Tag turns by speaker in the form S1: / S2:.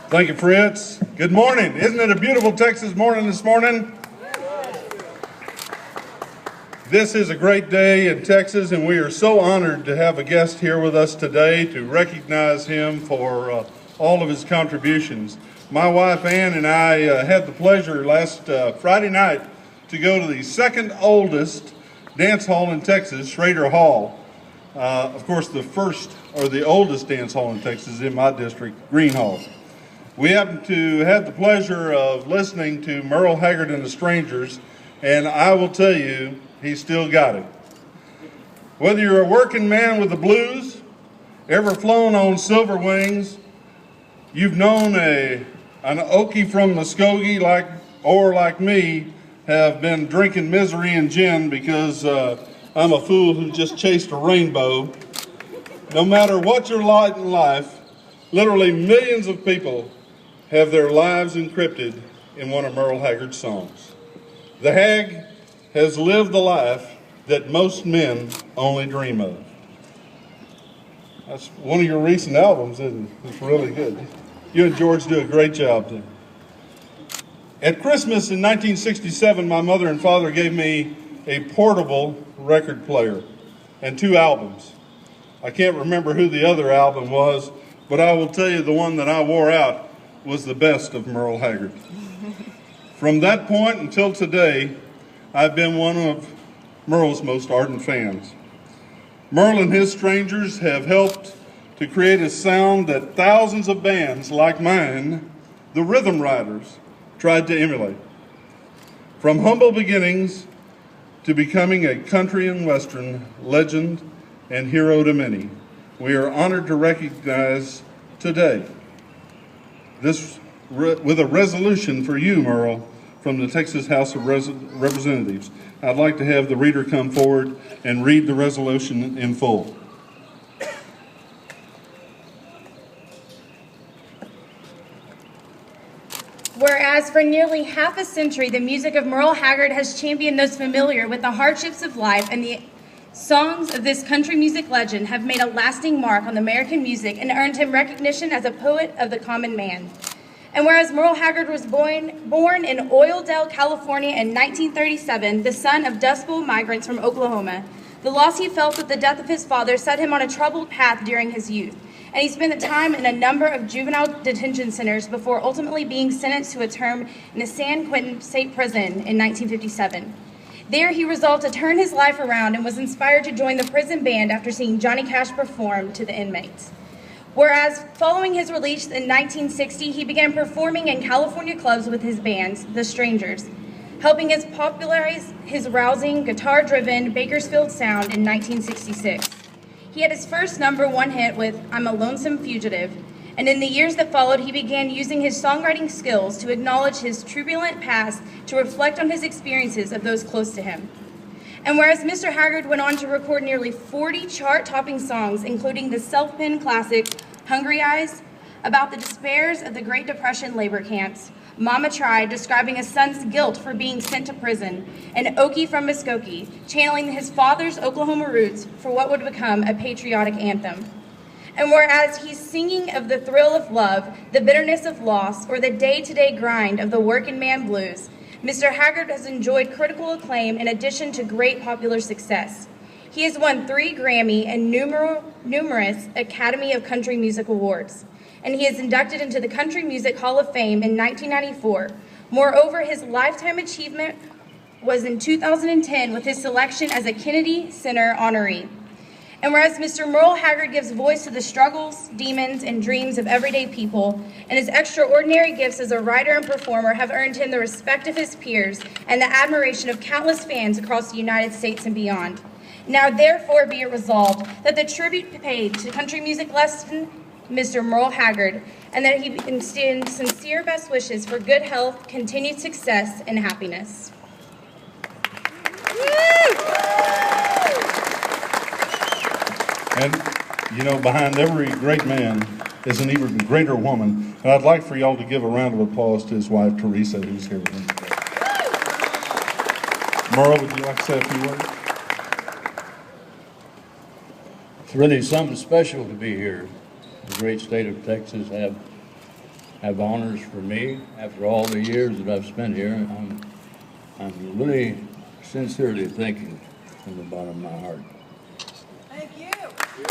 S1: Thank you, Fritz. Good morning. Isn't it a beautiful Texas morning this morning? This is a great day in Texas, and we are so honored to have a guest here with us today to recognize him for all of his contributions. My wife Ann and I had the pleasure last Friday night to go to the second oldest dance hall in Texas, Schrader Hall. Of course, the first or the oldest dance hall in Texas in my district, Green Hall. We happened to have the pleasure of listening to Merle Haggard and the Strangers, and I will tell you, he still got it. Whether you're a working man with the blues, ever flown on silver wings, you've known an Okie from Muskogee like me, have been drinking misery and gin because I'm a fool who just chased a rainbow. No matter what your lot in life, literally millions of people have their lives encrypted in one of Merle Haggard's songs. The Hag has lived the life that most men only dream of. That's one of your recent albums, isn't it? It's really good. You and George do a great job there. At Christmas in 1967, my mother and father gave me a portable record player and 2 albums. I can't remember who the other album was, but I will tell you the one that I wore out was the best of Merle Haggard. From that point until today, I've been one of Merle's most ardent fans. Merle and his Strangers have helped to create a sound that thousands of bands like mine, the Rhythm Riders, tried to emulate. From humble beginnings to becoming a country and western legend and hero to many, we are honored to recognize today this with a resolution for you, Merle, from the Texas House of Representatives. I'd like to have the reader come forward and read the resolution in full.
S2: Whereas for nearly half a century, the music of Merle Haggard has championed those familiar with the hardships of life, and the songs of this country music legend have made a lasting mark on American music and earned him recognition as a poet of the common man. And whereas Merle Haggard was born in Oildale, California in 1937, the son of Dust Bowl migrants from Oklahoma, the loss he felt with the death of his father set him on a troubled path during his youth. And he spent the time in a number of juvenile detention centers before ultimately being sentenced to a term in a San Quentin State Prison in 1957. There, he resolved to turn his life around and was inspired to join the prison band after seeing Johnny Cash perform to the inmates. Whereas, following his release in 1960, he began performing in California clubs with his bands, The Strangers, helping us popularize his rousing, guitar-driven Bakersfield sound in 1966. He had his first #1 hit with I'm a Lonesome Fugitive, and in the years that followed, he began using his songwriting skills to acknowledge his turbulent past, to reflect on his experiences of those close to him. And whereas Mr. Haggard went on to record nearly 40 chart-topping songs, including the self-penned classic Hungry Eyes, about the despairs of the Great Depression labor camps, Mama Tried, describing a son's guilt for being sent to prison, and Okie from Muskogee, channeling his father's Oklahoma roots for what would become a patriotic anthem. And whereas he's singing of the thrill of love, the bitterness of loss, or the day-to-day grind of the working man blues, Mr. Haggard has enjoyed critical acclaim in addition to great popular success. He has won 3 Grammy and numerous Academy of Country Music Awards, and he is inducted into the Country Music Hall of Fame in 1994. Moreover, his lifetime achievement was in 2010 with his selection as a Kennedy Center honoree. And whereas Mr. Merle Haggard gives voice to the struggles, demons, and dreams of everyday people, and his extraordinary gifts as a writer and performer have earned him the respect of his peers and the admiration of countless fans across the United States and beyond. Now therefore be it resolved that the tribute paid to country music legend Mr. Merle Haggard, and that he extends sincere best wishes for good health, continued success, and happiness.
S1: And, you know, behind every great man is an even greater woman. And I'd like for y'all to give a round of applause to his wife, Teresa, who's here with him today. Merle, would you like to say a few words?
S3: It's really something special to be here. The great state of Texas have have honors for me after all the years that I've spent here. I'm really sincerely thanking from the bottom of my heart.
S4: Thank you.